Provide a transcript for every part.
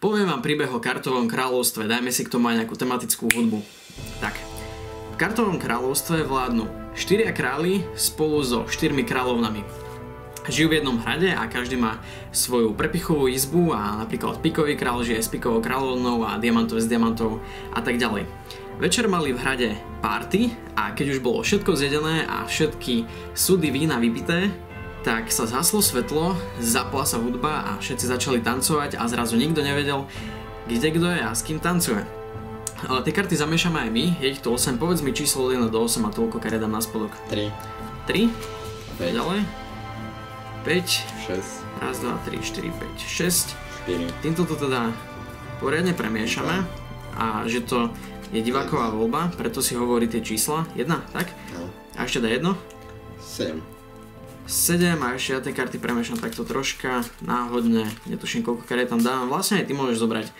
Poviem vám príbeh o Kartovom kráľovstve, dajme si k tomu aj nejakú tematickú hudbu. Tak, v Kartovom kráľovstve vládnu 4 králi spolu so 4 kráľovnami. Žijú v jednom hrade a každý má svoju prepichovú izbu a napríklad Pikový král žije s Pikovou kráľovnou a Diamantov s Diamantov a tak ďalej. Večer mali v hrade party a keď už bolo všetko zjedené a všetky súdy vína vypité, tak sa zhaslo svetlo, zapla sa hudba a všetci začali tancovať a zrazu nikto nevedel, kde kto je a s kým tancuje. Ale tie karty zamiešame aj my, je ich tu 8, povedz mi číslo od 1 do 8 a toľko kariet dám na spodok. 3. 3? 5. Ďalej? 5. 6. 1, 2, 3, 4, 5, 6. 4. Týmto to teda poriadne premiešame a že to je diváková voľba, preto si hovorí tie čísla. 1, tak? No. A ešte dá 1? 7. 7 a ešte ja tie karty premiešam takto troška náhodne, netuším koľko kariet tam dávam. Vlastne aj ty môžeš zobrať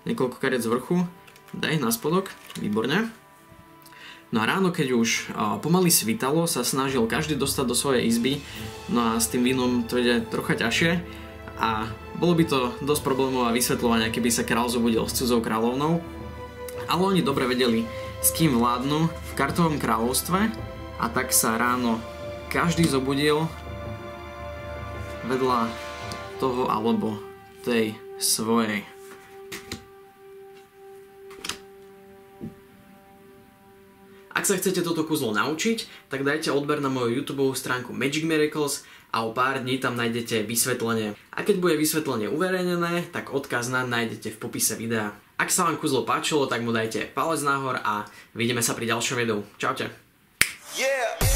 niekoľko kariet z vrchu, daj ich na spodok, výborne. No a ráno, keď už pomaly svítalo, sa snažil každý dostať do svojej izby, no a s tým vínom to ide trocha ťažšie a bolo by to dosť problémov a vysvetľovania, keby sa kráľ zobudil s cudzou kráľovnou. Ale oni dobre vedeli, s kým vládnu v Kartovom kráľovstve a tak sa ráno každý zobudil vedľa toho alebo tej svojej. Ak sa chcete toto kúzlo naučiť, tak dajte odber na moju YouTube stránku Magic Miracles a o pár dní tam nájdete vysvetlenie. A keď bude vysvetlenie uverejnené, tak odkaz nájdete v popise videa. Ak sa vám kúzlo páčilo, tak mu dajte palec nahor a vidíme sa pri ďalšom videu. Čaute. Yeah.